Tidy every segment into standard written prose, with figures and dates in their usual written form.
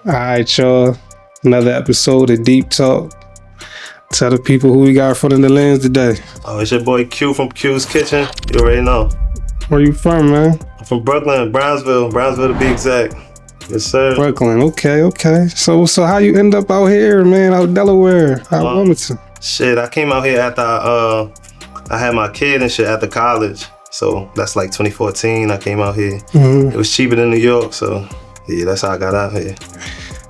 All right, y'all. Another episode of Deep Talk. Tell the people who we got in front of the lens today. Oh, it's your boy Q from Q's Kitchen. You already know. Where you from, man? I'm from Brooklyn, Brownsville to be exact. Yes, sir. Brooklyn. Okay. So how you end up out here, man? Out Delaware, out Wilmington. Shit, I came out here after I had my kid and shit after college. So that's like 2014. I came out here. It was cheaper than New York, so yeah, that's how I got out here.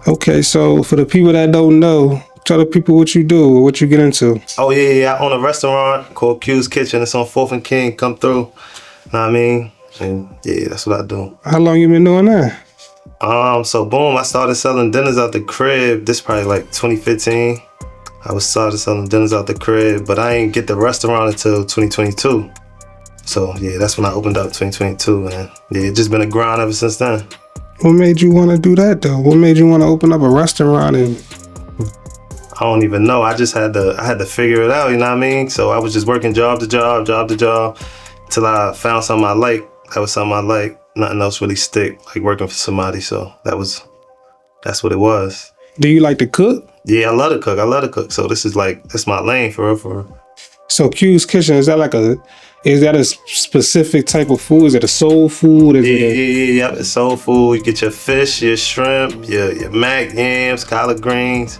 Okay, so for the people that don't know, tell the people what you do or what you get into. Oh yeah, I own a restaurant called Q's Kitchen. It's on 4th and King. Come through. Know what I mean? And yeah, that's what I do. How long you been doing that? So boom, I started selling dinners out the crib. This probably like 2015. I started selling dinners out the crib, but I ain't get the restaurant until 2022. So yeah, that's when I opened up 2022, and yeah, it's just been a grind ever since then. What made you want to do that though? What made you want to open up a restaurant? And I don't even know. I had to figure it out, you know what I mean? So I was just working job to job, till I found something I like. That was something I like. Nothing else really stick, like working for somebody. So that's what it was. Do you like to cook? Yeah, I love to cook. So this is my lane for real. So Q's Kitchen, is that a specific type of food? Is it a soul food? Yeah. It's soul food. You get your fish, your shrimp, your mac, yams, collard greens,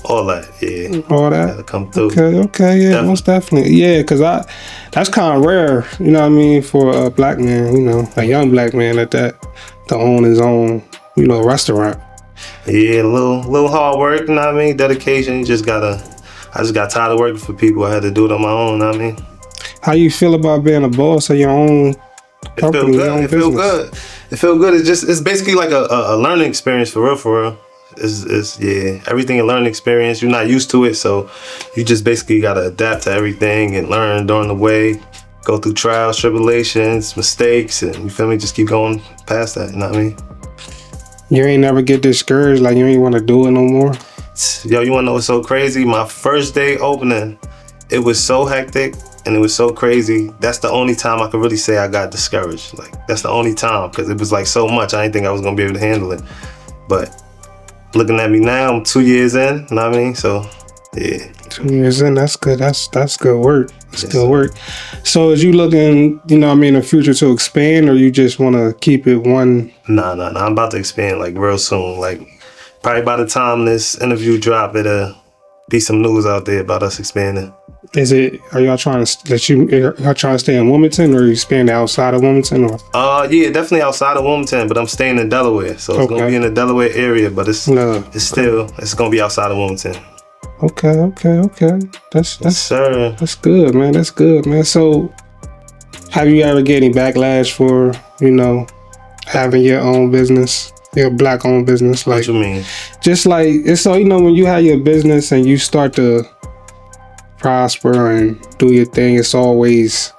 all that. Yeah. All that? Gotta come through. Okay, yeah, definitely. Most definitely. Yeah, because that's kind of rare, you know what I mean, for a black man, you know, a young black man to own his own, you know, restaurant. Yeah, a little hard work, you know what I mean? Dedication. I just got tired of working for people. I had to do it on my own, you know what I mean? How you feel about being a boss of your own company? It feel good. It's basically like a learning experience for real. It's everything a learning experience. You're not used to it, so you just basically gotta adapt to everything and learn during the way. Go through trials, tribulations, mistakes, and you feel me? Just keep going past that, you know what I mean? You ain't never get discouraged, like you ain't want to do it no more? Yo, you wanna know what's so crazy? My first day opening, it was so hectic and it was so crazy. That's the only time I could really say I got discouraged. Like, that's the only time, because it was like so much. I didn't think I was gonna be able to handle it. But looking at me now, I'm 2 years in, you know what I mean? So, yeah. 2 years in, that's good. That's good work. That's good work. So is you looking, you know what I mean, in the future to expand, or you just want to keep it one? Nah. I'm about to expand like real soon. Like probably by the time this interview drop, it'll be some news out there about us expanding. Are y'all trying to stay in Wilmington, or you expand outside of Wilmington? Or? Yeah, definitely outside of Wilmington, but I'm staying in Delaware. So it's gonna be in the Delaware area, but it's gonna be outside of Wilmington. Okay. Sir. That's good, man. That's good, man. So have you ever get any backlash for, you know, having your own business? Your black owned business? Like, what you mean? Just like, it's so, you know, when you have your business and you start to prosper and do your thing, it's always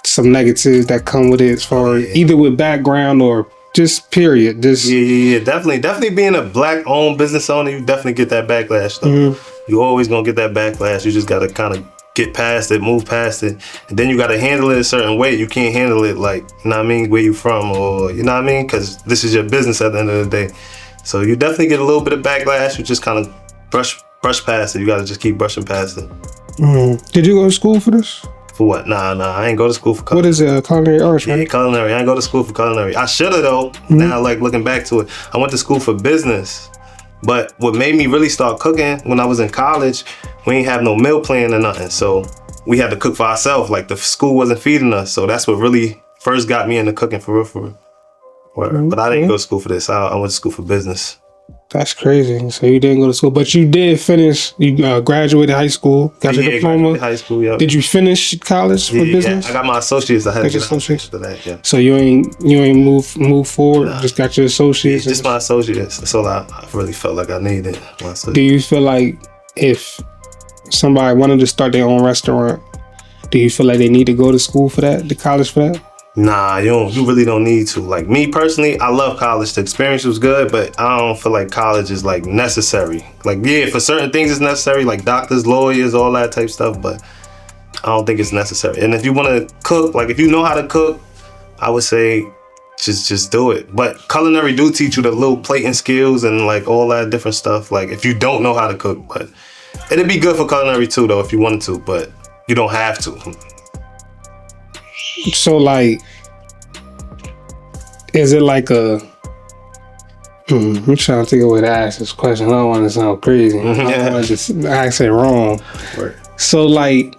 some negatives that come with it, as far as either with background or just period. Yeah, definitely being a black owned business owner, you definitely get that backlash though. You always gonna get that backlash. You just gotta kind of get past it, move past it, and then you gotta handle it a certain way. You can't handle it like, you know what I mean, where you from, or you know what I mean, because this is your business at the end of the day. So you definitely get a little bit of backlash. You just kind of brush past it. You gotta just keep brushing past it. Did you go to school for this? For what? Nah, I ain't go to school for culinary. What is it? Culinary arts, right? Yeah, culinary. I ain't go to school for culinary. I should have though. Now, like looking back to it, I went to school for business. But what made me really start cooking when I was in college, we ain't have no meal plan or nothing. So we had to cook for ourselves. Like the school wasn't feeding us. So that's what really first got me into cooking for real. But I didn't go to school for this. I went to school for business. That's crazy. So you didn't go to school, but you did finish. You graduated high school, got your diploma. High school, yeah. Did you finish college for business? Yeah, I got my associates. I had to get associates for that. Yeah. So you ain't move forward. Nah. Just got your associates. Just my associates. That's all I really felt like I needed. Do you feel like if somebody wanted to start their own restaurant, do you feel like they need to go to school for that, to college for that? Nah, you really don't need to. Like me personally, I love college. The experience was good, but I don't feel like college is like necessary. Like, yeah, for certain things it's necessary, like doctors, lawyers, all that type stuff, but I don't think it's necessary. And if you want to cook, like if you know how to cook, I would say just do it. But culinary do teach you the little plating skills and like all that different stuff. Like if you don't know how to cook, but it'd be good for culinary too though if you wanted to, but you don't have to. So like, is it like a? I'm trying to think of a way to ask this question. I don't want to sound crazy. I don't want to just ask it wrong. Right. So like,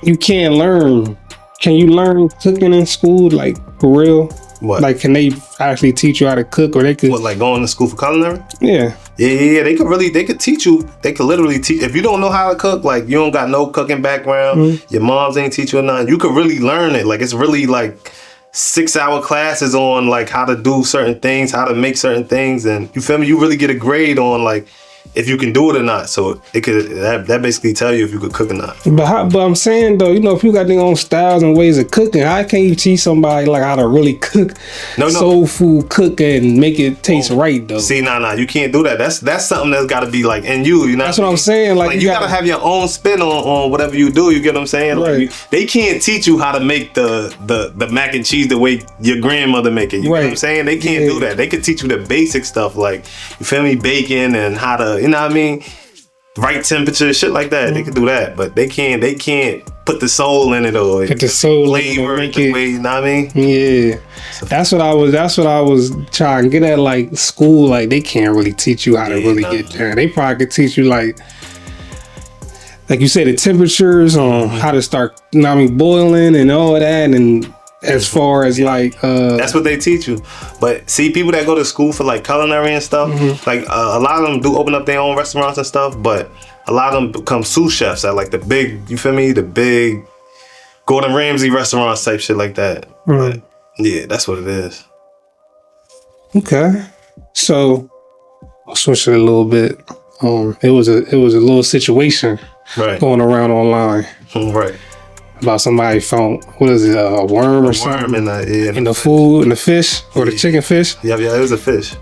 you can't learn. Can you learn cooking in school, like for real? What? Like, can they actually teach you how to cook, or they could? What, like going to school for culinary? Yeah. Yeah. They could teach you. They could literally teach. If you don't know how to cook, like you don't got no cooking background, your moms ain't teach you nothing. You could really learn it. Like it's really like 6-hour classes on like how to do certain things, how to make certain things, and you feel me? You really get a grade on like if you can do it or not. So it could that basically tell you if you could cook or not. But I'm saying though, you know, if you got their own styles and ways of cooking, how can you teach somebody like how to really cook soul food, cook and make it taste right though? See, nah, you can't do that. That's something that's got to be like in you. You know, that's what I'm saying. Like you gotta have your own spin on whatever you do. You get what I'm saying? Right. Like, they can't teach you how to make the mac and cheese the way your grandmother make it. You know what I'm saying? They can't do that. They could teach you the basic stuff, like you feel me, bacon and how to, you know what I mean, right temperature, shit like that. They could do that, but they can't put the soul in it or put the soul flavor in it, the way, you know what I mean? Yeah. That's what I was trying to get at. Like school, like they can't really teach you how to really get there. They probably could teach you like you say, the temperatures on how to start, you know what I mean, boiling and all of that, and as far as like that's what they teach you. But see, people that go to school for like culinary and stuff, like a lot of them do open up their own restaurants and stuff, but a lot of them become sous chefs at like the big, you feel me, the big Gordon Ramsay restaurants type shit like that. But yeah, that's what it is. Okay, so I'll switch it a little bit. It was a little situation going around online, right? About somebody found, what is it, a worm or something in the food, in the fish or the chicken fish. Yeah, it was a fish.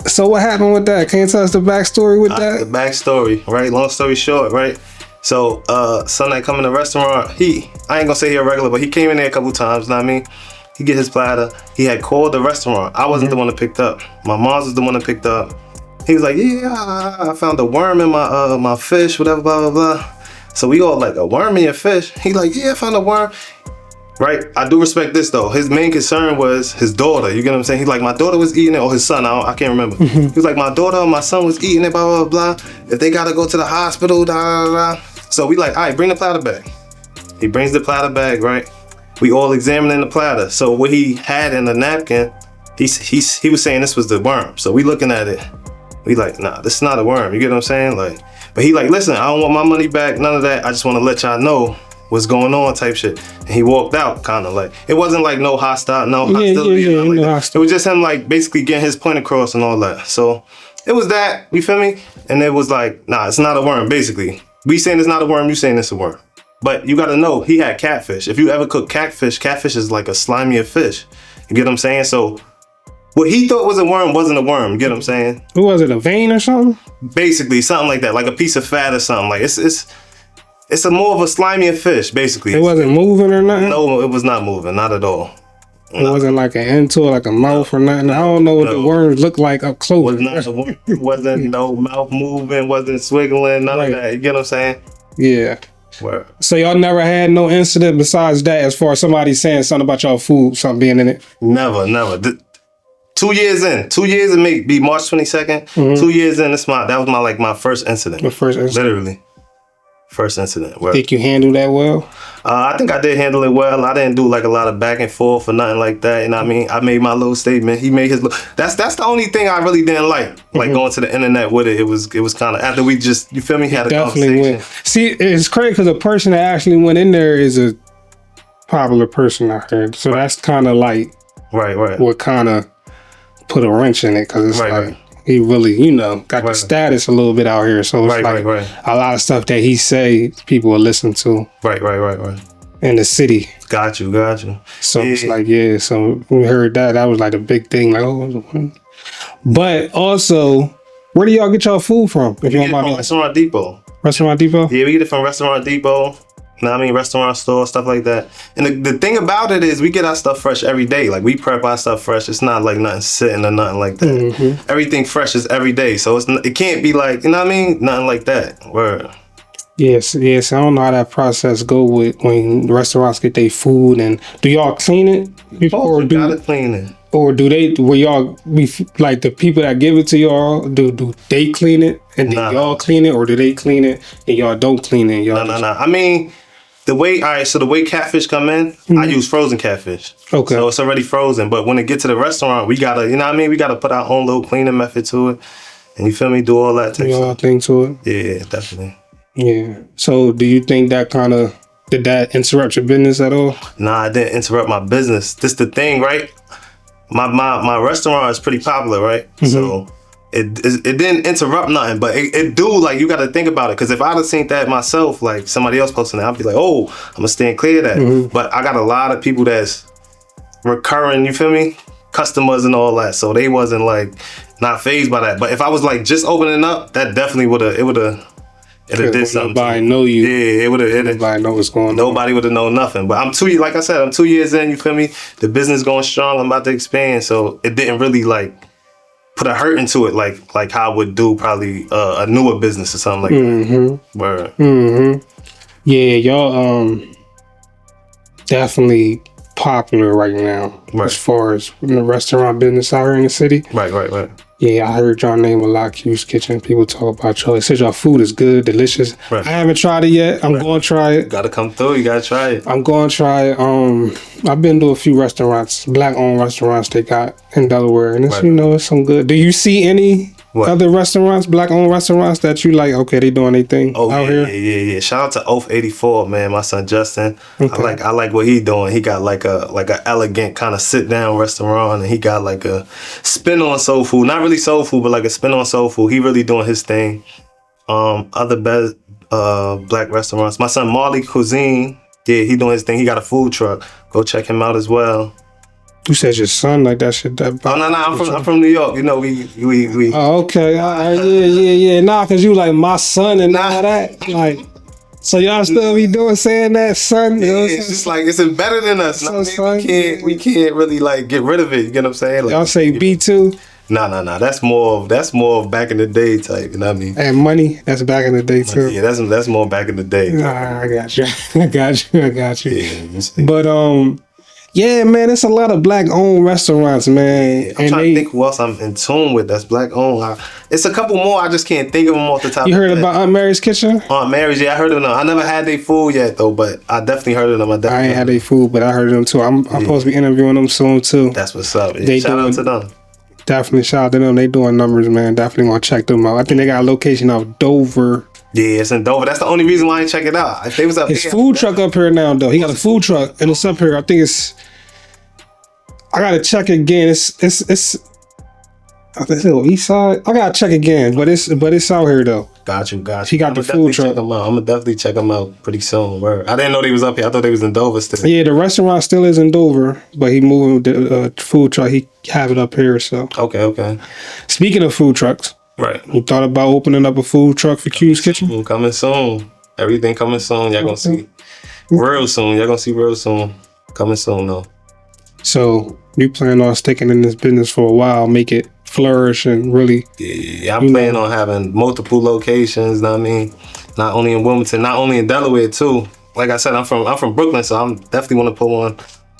So what happened with that? Can you tell us the backstory with that? The backstory, right? Long story short, right? So, son that come in the restaurant, I ain't gonna say he a regular, but he came in there a couple times, know what I mean? He get his platter. He had called the restaurant. I wasn't the one that picked up. My mom's was the one that picked up. He was like, yeah, I found a worm in my fish, whatever, blah, blah, blah. So we all like, a worm in your fish? He like, yeah, I found a worm. Right? I do respect this though. His main concern was his daughter. You get what I'm saying? He's like, my daughter was eating it, or his son, I can't remember. He was like, my daughter or my son was eating it, blah, blah, blah. If they gotta go to the hospital, da, da, da. So we like, all right, bring the platter back. He brings the platter back, right? We all examining the platter. So what he had in the napkin, he was saying this was the worm. So we looking at it. We like, nah, this is not a worm. You get what I'm saying? Like, but he like, listen, I don't want my money back, none of that. I just want to let y'all know what's going on type shit. And he walked out kind of like, it wasn't like no hostility. It was just him like basically getting his point across and all that. So it was that, you feel me? And it was like, nah, it's not a worm, basically. We saying it's not a worm, you saying it's a worm. But you gotta know, he had catfish. If you ever cook catfish is like a slimier fish. You get what I'm saying? So what he thought was a worm wasn't a worm. You get what I'm saying? What was it, a vein or something? Basically, something like that, like a piece of fat or something. Like it's a more of a slimier fish, basically. It wasn't moving or nothing? No, it was not moving, not at all. It wasn't like an end to it, like a mouth or nothing. I don't know what the worms look like up close. Was not a worm. Wasn't no mouth moving, wasn't swiggling, none of that. You get what I'm saying? Yeah. Where? So y'all never had no incident besides that, as far as somebody saying something about y'all food, something being in it? Never. 2 years in. 2 years, it may be March 22nd. 2 years in, that was my first incident. The first incident. Literally. First incident. Where? Think you handled that well? I think I did handle it well. I didn't do like a lot of back and forth or nothing like that. You know what I mean? I made my little statement. He made his little... That's the only thing I really didn't like. Like going to the internet with it. It was kind of after we just, you feel me, had a conversation. See, it's crazy because the person that actually went in there is a popular person out there. So that's kind of like what kind of put a wrench in it, because it's he really, got the status a little bit out here. So it's a lot of stuff that he say people will listen to. Right. In the city. Got you. So it's like, so we heard that was like a big thing. Like, oh. But also, where do y'all get y'all food from? If you get it from Restaurant Depot. Restaurant Depot? Yeah, we get it from Restaurant Depot. You know what I mean? Restaurant store, stuff like that. And the thing about it is we get our stuff fresh every day. Like we prep our stuff fresh. It's not like nothing sitting or nothing like that. Mm-hmm. Everything fresh is every day. So it can't be like, you know what I mean? Nothing like that. Word. Yes. I don't know how that process go with when restaurants get their food, and do y'all clean it before You gotta clean it. or do they? Will y'all be like the people that give it to y'all? Do they clean it and then y'all clean it, or do they clean it and y'all don't clean it? Y'all No. I mean, the way catfish come in, I use frozen catfish. Okay. So it's already frozen. But when it get to the restaurant, we gotta, you know what I mean? We gotta put our own little cleaning method to it. And you feel me? Do all that type y'all stuff. think to it? Yeah, definitely. Yeah. So do you think that did that interrupt your business at all? Nah, I didn't interrupt my business. This the thing, right? My restaurant is pretty popular, right? Mm-hmm. So it didn't interrupt nothing, but it do, like, you got to think about it. Because if I'd have seen that myself, like somebody else posting it, I'd be like, oh, I'm gonna stand clear of that. Mm-hmm. But I got a lot of people that's recurring, you feel me, customers and all that, so they wasn't like not phased by that. But if I was like just opening up, that definitely would have did something. Nobody know you. Yeah, it would have. Nobody know what's going on. Nobody would have known nothing. But I'm 2 years in, you feel me? The business going strong, I'm about to expand, so it didn't really like put a hurt into it like how I would do probably a newer business or something like that. Word. Yeah, y'all definitely popular right now as far as in the restaurant business out here in the city. Right. Yeah, I heard y'all name a lot, Q's Kitchen. People talk about y'all. They said y'all food is good, delicious. Right. I haven't tried it yet. I'm going to try it. Gotta come through. You gotta try it. I'm going to try it. I've been to a few restaurants, black-owned restaurants they got in Delaware, and it's, it's some good. Do you see any other restaurants, black-owned restaurants that you like? Okay, they doing their thing out here. Yeah. Shout out to Oath 84, man. My son Justin. Okay. I like what he doing. He got like a elegant kind of sit down restaurant, and he got like a spin on soul food. Not really soul food, but like a spin on soul food. He really doing his thing. Other best black restaurants. My son Marley Cuisine. Yeah, he doing his thing. He got a food truck. Go check him out as well. You said your son like that shit. No. I'm from New York. You know we. Oh, okay. Yeah. Nah, cause you like my son and all that. Like, so y'all still be saying that, son? Yeah, it's just like it's better than us. So, we can't really like get rid of it. You get what I'm saying? Like, y'all say B2? Nah. That's more of back in the day type. You know what I mean? And money. That's back in the day too. Yeah, that's more back in the day. Nah, I got you. I got you. Yeah, but yeah, man, it's a lot of black-owned restaurants, man. I'm trying to think who else I'm in tune with that's black-owned. It's a couple more. I just can't think of them off the top. You heard about Aunt Mary's Kitchen? Aunt Mary's, yeah, I heard of them. I never had their food yet, though, but I definitely heard of them. I ain't had their food, but I heard of them, too. I'm supposed to be interviewing them soon, too. That's what's up. Yeah. Shout out to them. Definitely shout out to them. They doing numbers, man. Definitely want to check them out. I think they got a location out Dover. Yeah, it's in Dover. That's the only reason why I ain't check it out. If they was up his food truck up here now, though. He got a food truck, and it's up here. I think it's... I gotta check again. It's I think it's east side. I gotta check again, but it's out here though. Got you. He got the food truck. I'm gonna definitely check them out pretty soon. Word. I didn't know they was up here. I thought they was in Dover still. Yeah, the restaurant still is in Dover, but he moved the food truck. He have it up here. So okay. Speaking of food trucks, right? You thought about opening up a food truck for Q's Kitchen? Coming soon. Everything coming soon. Y'all gonna see real soon. Y'all gonna see real soon. Coming soon though. So you plan on sticking in this business for a while, make it flourish and really... Yeah, I'm planning on having multiple locations, know what I mean? Not only in Wilmington, not only in Delaware too. Like I said, I'm from Brooklyn, so I'm definitely want to put on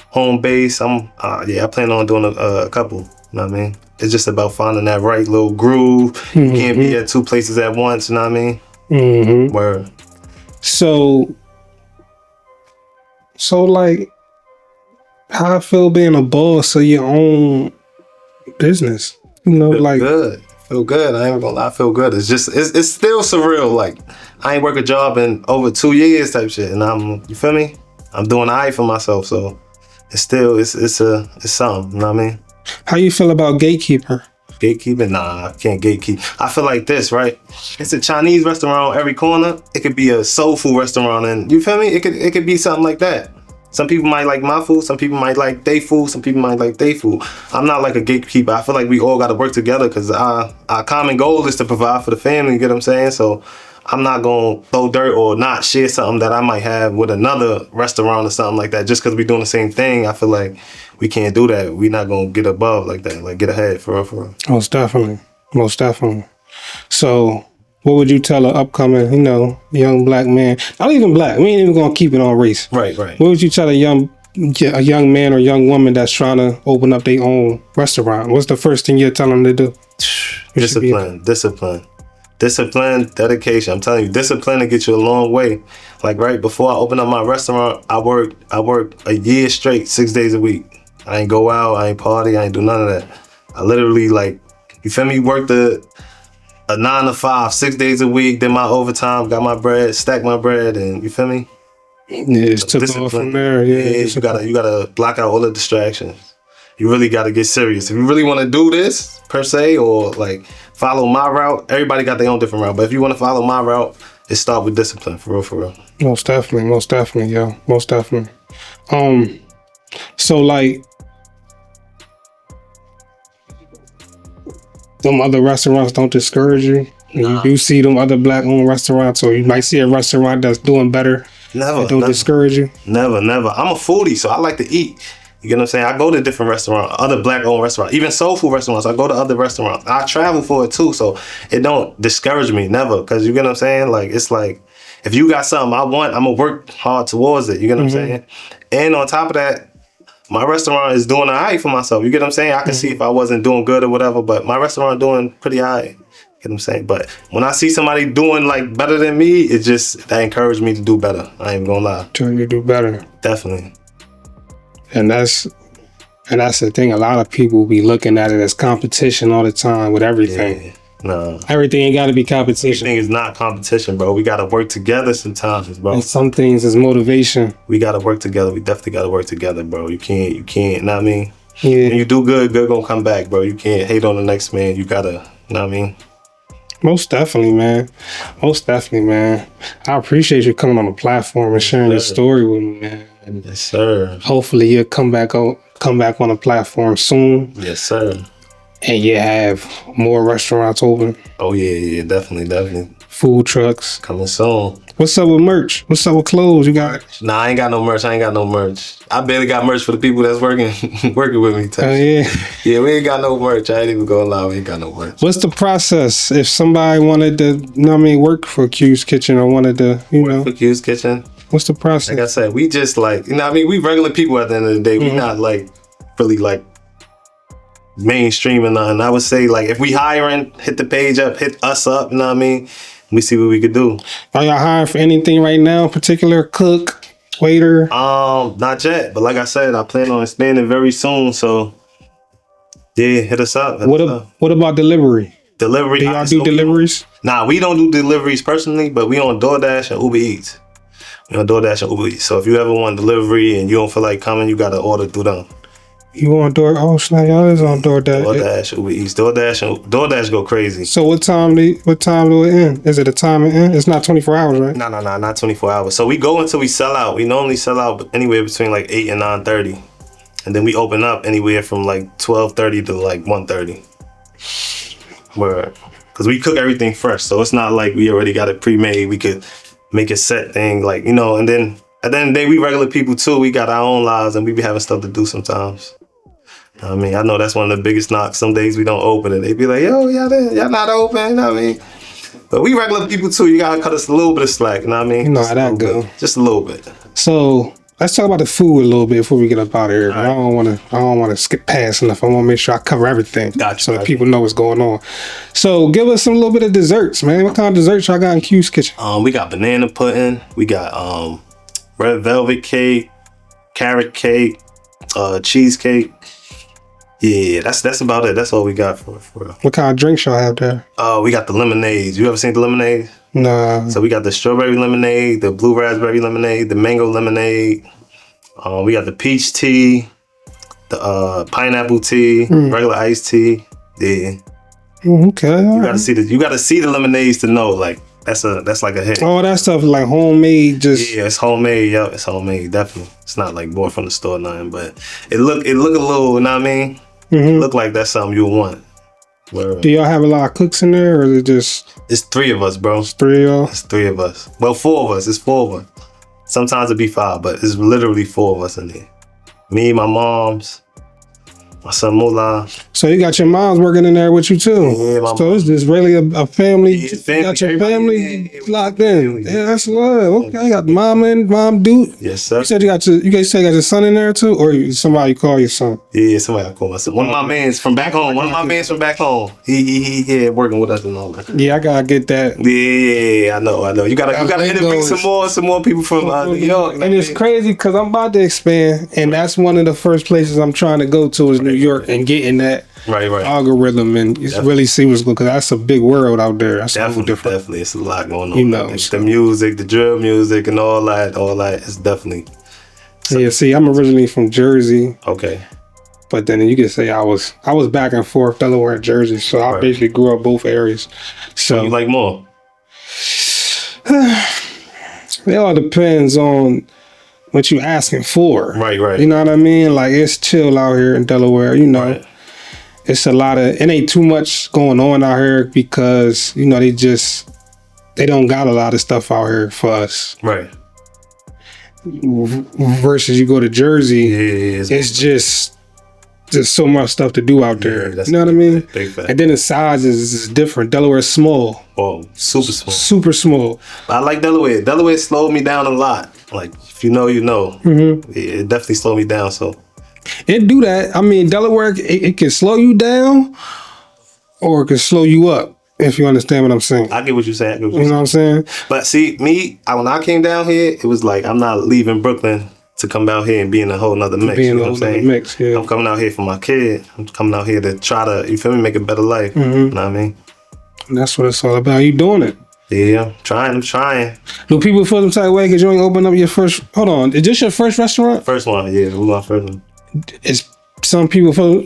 home base. I plan on doing a couple, you know what I mean? It's just about finding that right little groove. Mm-hmm. You can't be at two places at once, you know what I mean? Mm-hmm. Word. So like, how I feel being a boss of your own business, you know, feel good. I ain't gonna lie, I feel good. It's just, it's still surreal. Like, I ain't work a job in over 2 years type shit, and you feel me? I'm doing all right for myself, so it's still, it's something, you know what I mean? How you feel about gatekeeper? Gatekeeping? Nah, I can't gatekeep. I feel like this, right? It's a Chinese restaurant on every corner. It could be a soul food restaurant, and you feel me? It could be something like that. Some people might like my food, some people might like their food, some people might like their food. I'm not like a gatekeeper. I feel like we all got to work together because our common goal is to provide for the family, you get what I'm saying? So I'm not gonna throw dirt or not share something that I might have with another restaurant or something like that. Just because we're doing the same thing, I feel like we can't do that. We're not gonna get above like that, like get ahead for real, for real. Most definitely. Most definitely. So, what would you tell an upcoming, young black man? Not even black. We ain't even gonna keep it on race. Right, right. What would you tell a young man or young woman that's trying to open up their own restaurant? What's the first thing you're telling them to do? Discipline, dedication. I'm telling you, discipline will get you a long way. Like right before I opened up my restaurant, I worked a year straight, 6 days a week. I ain't go out, I ain't party, I ain't do none of that. I literally you feel me, worked a 9 to 5, 6 days a week, did my overtime, got my bread, stacked my bread, and you feel me? Yeah, it's took off from there. Yeah, you gotta block out all the distractions. You really gotta get serious. If you really wanna do this, per se, or follow my route, everybody got their own different route. But if you wanna follow my route, it start with discipline, for real, for real. Most definitely, yo. Most definitely. So them other restaurants don't discourage you? Nah. You do see them other black-owned restaurants, or you might see a restaurant that's doing better. Never. Discourage you? Never. I'm a foodie, so I like to eat. You get what I'm saying? I go to different restaurants, other black-owned restaurants, even soul food restaurants. I go to other restaurants. I travel for it too, so it don't discourage me, never. Because you get what I'm saying? It's like, if you got something I want, I'm going to work hard towards it. You get what I'm saying? And on top of that, my restaurant is doing all right for myself. You get what I'm saying? I can see if I wasn't doing good or whatever, but my restaurant doing pretty all right. You get what I'm saying? But when I see somebody doing better than me, that encouraged me to do better. I ain't gonna lie. Trying to do better. Definitely. And that's the thing. A lot of people be looking at it as competition all the time with everything. Yeah. No. Everything ain't got to be competition. Everything is not competition, bro. We got to work together sometimes, bro. And some things is motivation. We got to work together. We definitely got to work together, bro. You can't, know what I mean? Yeah. When you do good gonna come back, bro. You can't hate on the next man. You got to, know what I mean? Most definitely, man. I appreciate you coming on the platform and sharing your story with me, man. Yes, sir. Hopefully you'll come back on the platform soon. Yes, sir. And you have more restaurants open. Oh yeah, definitely. Food trucks coming soon. What's up with merch? What's up with clothes? You got? Nah, I ain't got no merch. I barely got merch for the people that's working with me. Oh yeah. Yeah, we ain't got no merch. I ain't even gonna lie, we ain't got no merch. What's the process if somebody wanted to, work for Q's Kitchen or wanted to, work for Q's Kitchen? What's the process? Like I said, we just we regular people at the end of the day. We not really mainstream or nothing. I would say if we hiring, hit the page up, hit us up, you know what I mean? We see what we could do. Are y'all hiring for anything right now? Particular cook, waiter? Not yet. But like I said, I plan on expanding very soon. So yeah, hit us up. What about delivery? Delivery. Do y'all do deliveries? Nah, we don't do deliveries personally, but we on DoorDash and Uber Eats. So if you ever want delivery and you don't feel like coming, you gotta order through them. You on Door? Oh snap! Y'all is on DoorDash. DoorDash, Uber Eats, DoorDash go crazy. So what time do it end? Is it a time it end? It's not 24 hours, right? No, not 24 hours. So we go until we sell out. We normally sell out anywhere between 8 and 9:30, and then we open up anywhere from 12:30 to 1:30. Where, because we cook everything fresh, so it's not like we already got it pre-made. We could make a set thing, and then at the end of the day, we regular people too. We got our own lives, and we be having stuff to do sometimes. I mean, I know that's one of the biggest knocks. Some days we don't open it. They be like, yo, y'all not open, you know what I mean? But we regular people too. You gotta cut us a little bit of slack, you know what I mean? You know how that go. Just a little bit. So let's talk about the food a little bit before we get up out of here. Right. I don't wanna skip past enough. I wanna make sure I cover everything. Gotcha. So that people know what's going on. So give us a little bit of desserts, man. What kind of desserts y'all got in Q's Kitchen? We got banana pudding, we got red velvet cake, carrot cake, cheesecake. Yeah, that's about it. That's all we got for real. What kind of drinks y'all have there? We got the lemonades. You ever seen the lemonade? Nah. So we got the strawberry lemonade, the blue raspberry lemonade, the mango lemonade. We got the peach tea, the pineapple tea, regular iced tea. Yeah. Okay. You gotta see the lemonades to know that's like a hit. Oh, that stuff homemade. Yeah, it's homemade. Yep, it's homemade. Definitely. It's not bought from the store, nothing. But it look a little. You know what I mean? Look like that's something you want. Word. Do y'all have a lot of cooks in there, or is it just It's 3 of us, bro. 3 of y'all? It's 3 of us. Well, 4 of us. It's 4 of us. Sometimes it be 5, but it's literally 4 of us in there. Me, my moms, my son Mullah. So you got your moms working in there with you too. Yeah, my So it's just really a family. Yeah, family. You got your family Yeah, locked in. family. Yeah, that's love. Okay, you got mom dude. Yes, sir. You said you guys say you got your son in there too, or somebody call your son? Yeah, somebody I call my son. One of my mans from back home. He here working with us and all that. Yeah, I gotta get that. Yeah, I know. You gotta interview some more people from New York. And it's crazy because I'm about to expand, and that's one of the first places I'm trying to go to is New York and getting that right. algorithm and really see what's good because that's a big world out there. That's Definitely, it's a lot going on. You know, like, the music, the drill music, and all that. It's definitely. Yeah, see, I'm originally from Jersey. Okay. But then you could say I was back and forth, Delaware and Jersey. So I basically grew up both areas. So you like more? It all depends on what you asking for. Right. You know what I mean? Like it's chill out here in Delaware, you know. Right. It's a lot of it ain't too much going on out here because, you know, they don't got a lot of stuff out here for us. Right. Versus you go to Jersey, it's just so much stuff to do out there. You know what I mean? Big fact. And then the size is different. Delaware's small. Oh, super small. Super small. I like Delaware. Delaware slowed me down a lot. Like, if you know, you know. Mm-hmm. It definitely slowed me down, so. It do that. I mean, Delaware, it can slow you down or it can slow you up, if you understand what I'm saying. I get what you're saying. You know what I'm saying? But see, when I came down here, it was like, I'm not leaving Brooklyn to come out here and be in a whole nother mix. You know what I'm saying? Mix, yeah. I'm coming out here for my kid. I'm coming out here to try to, you feel me, make a better life. Mm-hmm. You know what I mean? And that's what it's all about. You doing it. Yeah, I'm trying. Do people feel some type of way because you ain't open up your first, hold on, is this your first restaurant? First one, yeah, my first one. Do some people feel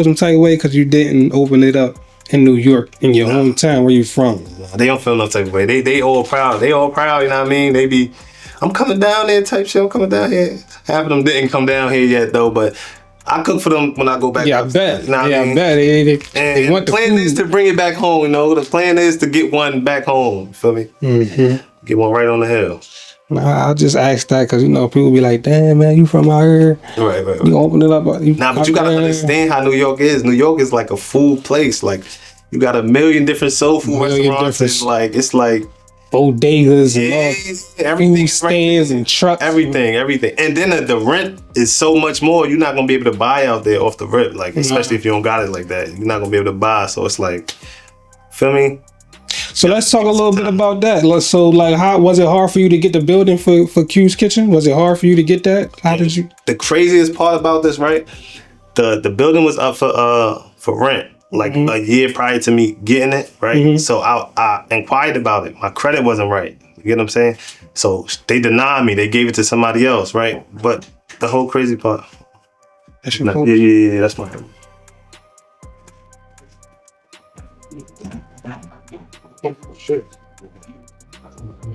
some type of way because you didn't open it up in New York, in your hometown where you from? They don't feel no type of way. They all proud. You know what I mean? They be, I'm coming down there type shit. I'm coming down here. Half of them didn't come down here yet though, but I cook for them when I go back. Yeah, I bet. You know what I mean? bet. They want the plan is to bring it back home, you know. The plan is to get one back home. You feel me? Mm-hmm. Get one right on the hill. I just asked that because, you know, people be like, damn, man, you from out here. Right. You open it up. But you got to understand how New York is. New York is like a food place. Like, you got a million different soul food restaurants. It's like bodegas and everything stands and trucks. Everything. And then the rent is so much more. You're not going to be able to buy out there off the rip. Like, especially if you don't got it like that. You're not going to be able to buy. So it's like, feel me? So let's talk a little bit about that. So, like, how was it hard for you to get the building for Q's Kitchen? Was it hard for you to get that? How did you? The craziest part about this, right? The building was up for rent like a year prior to me getting it, right? So I inquired about it. My credit wasn't right. You get what I'm saying? So they denied me. They gave it to somebody else, right? But the whole crazy part. That's your phone? Yeah, that's my phone. Shit.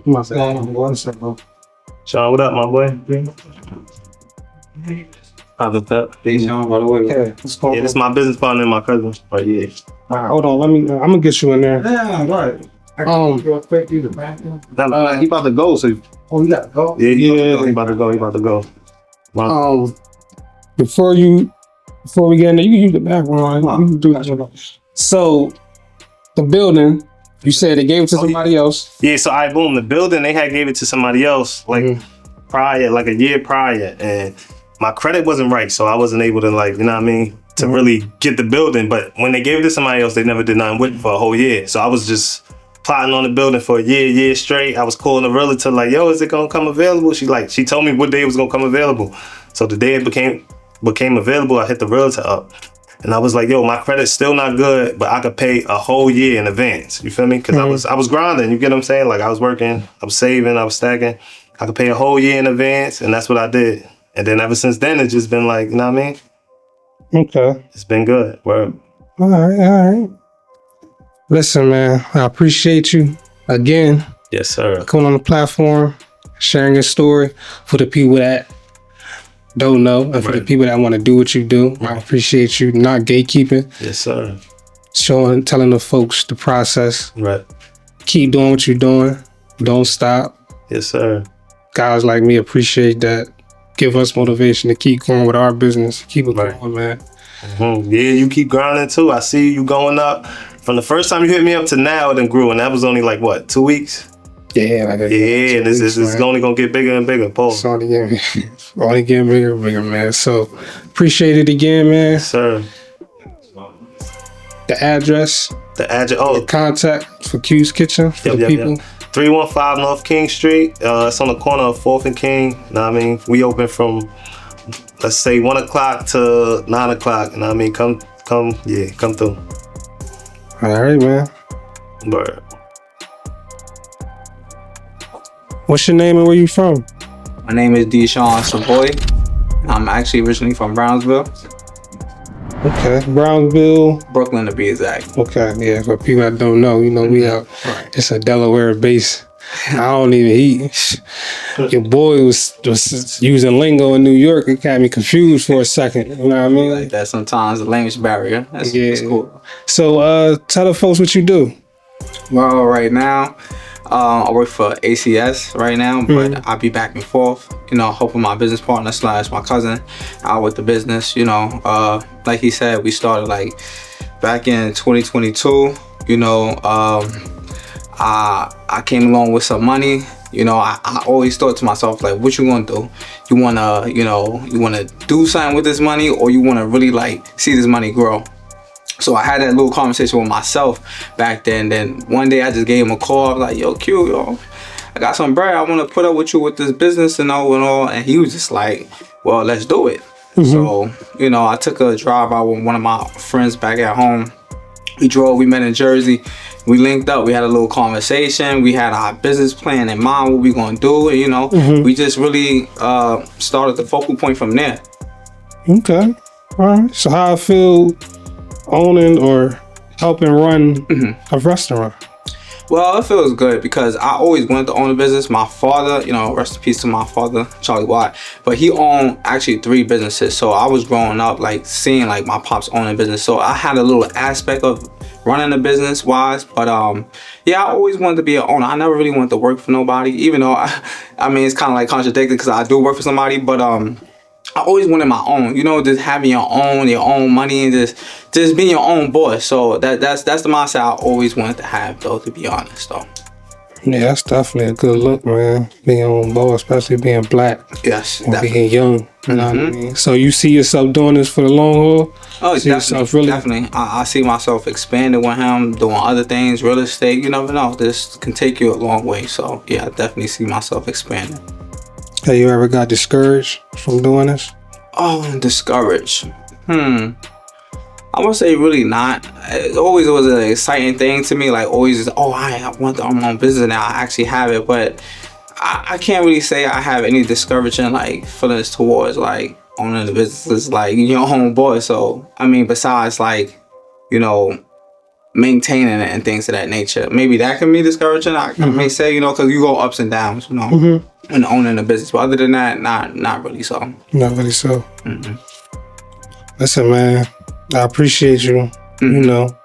One second. Sean, what up, my boy? How's that? Hey, Sean, by the way. Okay, Yeah, this is my business partner and my cousin. Right, yeah. All right, hold on. I'm gonna get you in there. Yeah, right. You expect you to back him? He about to go, so Oh, you got to go? yeah, he about to go. Before we get in there, you can use the background. You can do that. So, the building, you said they gave it to somebody else. Yeah, so boom, the building, they had gave it to somebody else prior, like a year prior, and my credit wasn't right, so I wasn't able to, like, you know what I mean, to really get the building. But when they gave it to somebody else, they never did nothing with it for a whole year. So I was just plotting on the building for a year straight. I was calling the realtor like, yo, is it gonna come available? She told me what day it was gonna come available. So the day it became available, I hit the realtor up. And I was like, yo, my credit's still not good, but I could pay a whole year in advance. You feel me? Because I was grinding, you get what I'm saying? Like, I was working, I was saving, I was stacking. I could pay a whole year in advance, and that's what I did. And then ever since then, it's just been like, you know what I mean? Okay. It's been good. Word. All right. Listen, man, I appreciate you again Yes, sir. coming on the platform, sharing your story for the people that don't know and for the people that want to do what you do. I appreciate you not gatekeeping. Yes, sir. telling the folks the process. Right. Keep doing what you're doing. Don't stop. Yes, sir. Guys like me appreciate that. Give us motivation to keep going with our business. Keep it Right. going, man. Yeah, you keep grinding too. I see you going up. From the first time you hit me up to now, it done grew, and that was only like what, 2 weeks? Yeah, like Yeah, and it's only gonna get bigger and bigger. Paul. It's only getting bigger and bigger, man. So appreciate it again, man. Yes, sir. The address, The address. Oh, contact for Q's Kitchen for the people. 315 North King Street. It's on the corner of 4th and King. Know what I mean? We open from, let's say, 1 o'clock to 9 o'clock. Know what I mean? Come through. All right, man. But What's your name and where you from? My name is Deshaun Savoy. I'm actually originally from Brownsville, Okay, Brownsville. Brooklyn to be exact. Okay, yeah. For people that don't know, you know, we have it's a Delaware base. I don't even eat. Your boy was using lingo in New York. It got me confused for a second. You know what I mean? Like that sometimes the language barrier. That's cool. So tell the folks what you do. Well, right now, I work for ACS right now, but I'll be back and forth, you know, helping my business partner / my cousin out with the business, you know. Like he said, we started like back in 2022, you know. I came along with some money, you know. I always thought to myself, like, what you gonna do? You wanna, you know, you wanna do something with this money, or you wanna really like see this money grow? So I had that little conversation with myself back then. Then one day I just gave him a call. I was like, yo, Q, yo, I got some bread. I want to put up with you with this business and all. And he was just like, well, let's do it. So, you know, I took a drive out with one of my friends back at home. We met in Jersey. We linked up. We had a little conversation. We had our business plan in mind, what we going to do. And, you know, we just really started the focal point from there. Okay. All right. So how I feel owning or helping run a restaurant? Well, it feels good because I always wanted to own a business. My father, you know, rest in peace to my father, Charlie Watt, but he owned actually 3 businesses. So I was growing up like seeing like my pops owning a business. So I had a little aspect of running a business wise, but yeah, I always wanted to be an owner. I never really wanted to work for nobody, even though I mean, it's kind of like contradictory because I do work for somebody, but I always wanted my own, you know, just having your own money and just being your own boss. So that's the mindset I always wanted to have, though, to be honest, though. Yeah, that's definitely a good look, man. Being your own boss, especially being black. Yes, and definitely. being young. You know what I mean? So you see yourself doing this for the long haul? Oh, see yourself really? Definitely. I see myself expanding with him, doing other things, real estate. You never know. This can take you a long way. So yeah, I definitely see myself expanding. Have you ever got discouraged from doing this? Oh, discouraged. I would say really not. It always was an exciting thing to me. Like always, I want to own my own business now. I actually have it, but I can't really say I have any discouraging like feelings towards like owning the business, like your own boy. So I mean, besides like, you know, maintaining it and things of that nature, maybe that can be discouraging. I may say, you know, because you go ups and downs, you know, when owning a business. But other than that, not really so. Not really so. Listen, man, I appreciate you, you know.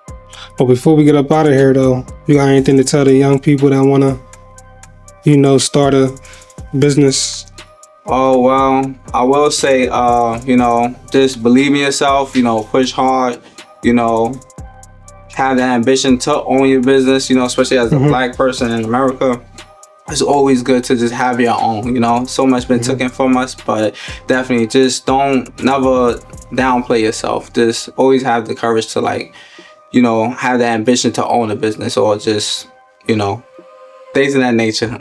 But before we get up out of here, though, you got anything to tell the young people that want to, you know, start a business? Oh, well, I will say, you know, just believe in yourself, you know, push hard, you know, have the ambition to own your business, you know, especially as a black person in America. It's always good to just have your own, you know. So much been taken from us, but definitely just never downplay yourself. Just always have the courage to, like, you know, have the ambition to own a business or just, you know, things of that nature.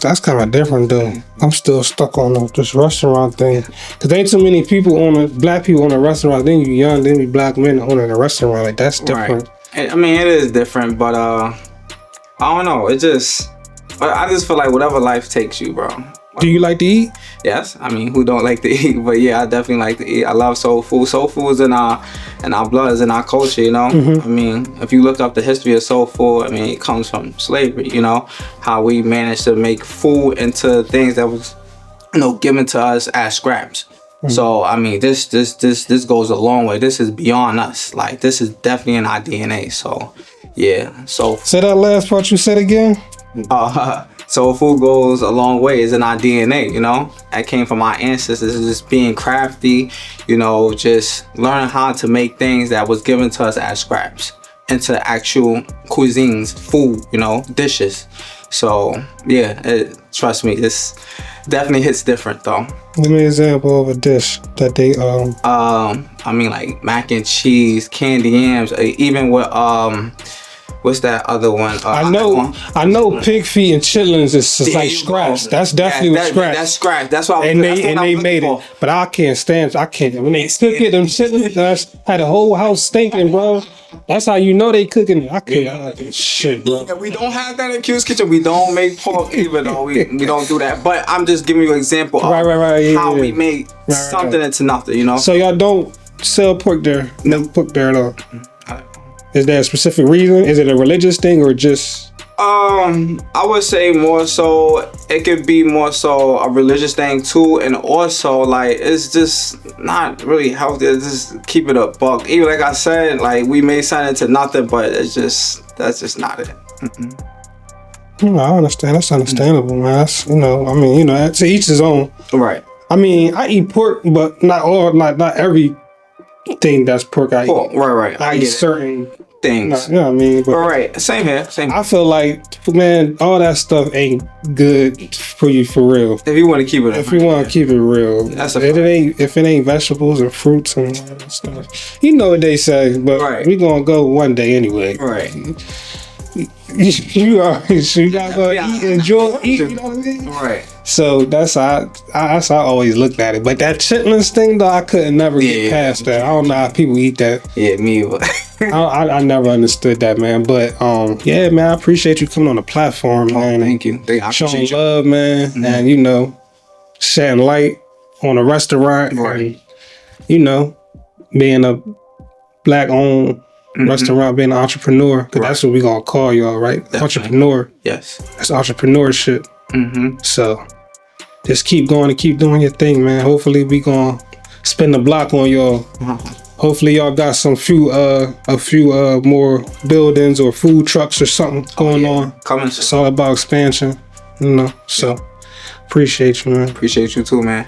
That's kind of different, though. I'm still stuck on this restaurant thing. Because ain't too many people black people own a restaurant. Then you young, then you black men owning a restaurant. Like, that's different. Right. I mean, it is different, but I don't know. I just feel like whatever life takes you, bro. Do you like to eat? Yes. I mean, who don't like to eat? But yeah, I definitely like to eat. I love soul food. Soul food is in our blood, is in our culture, you know? I mean, if you look up the history of soul food, I mean, it comes from slavery, you know? How we managed to make food into things that was, you know, given to us as scraps. So I mean, this goes a long way. This is beyond us. Like this is definitely in our DNA. So yeah. So Say that last part you said again. so food goes a long way. It's in our DNA. You know, that came from our ancestors. It's just being crafty. You know, just learning how to make things that was given to us as scraps into actual cuisines, food. You know, dishes. So yeah, trust me, this definitely hits different though. Give me an example of a dish that they I mean like mac and cheese, candy yams, even with what's that other one? I know pig feet and chitlins is just like scraps. That's definitely what scraps. That's scraps. That's why. And they made it. But I can't when they cook it, them chitlins that's had the whole house stinking, bro. That's how you know they cooking it. I can't shit, bro. Yeah, we don't have that in Q's Kitchen. We don't make pork either though. We don't do that. But I'm just giving you an example of how we make something into nothing, you know? So y'all don't sell pork there? No pork there at all? Is there a specific reason? Is it a religious thing or just? I would say more so it could be more so a religious thing too, and also like it's just not really healthy. It's just keep it a buck. Even like I said, like we may sign into nothing, but that's just not it. I understand. That's understandable, man. That's, you know, I mean, you know, to each his own. Right. I mean, I eat pork, but not every thing that's pork I eat. Right. I eat certain things. You know what I mean? But right. Same here. I feel like, man, all that stuff ain't good for you for real. If you want to keep it, if you want to keep it real, if it ain't vegetables and fruits and all that stuff, you know what they say. But we gonna go one day anyway. Right. You gotta go eat, enjoy, eat. You know what I mean? Right. So that's how I always looked at it. But that chitlins thing though, I couldn't never get past that. I don't know how people eat that. Yeah, me either. I never understood that, man. But yeah, man, I appreciate you coming on the platform, man. Thank you. Showing love, man, and you know, shedding light on a restaurant, and you know, being a black-owned restaurant, being an entrepreneur, because that's what we gonna call y'all, right? Definitely. Entrepreneur. Yes. That's entrepreneurship. So just keep going and keep doing your thing, man. Hopefully we gonna spin the block on y'all. Hopefully y'all got a few more buildings or food trucks or something going on. It's all about expansion, you know. So appreciate you, man. Appreciate you too, man.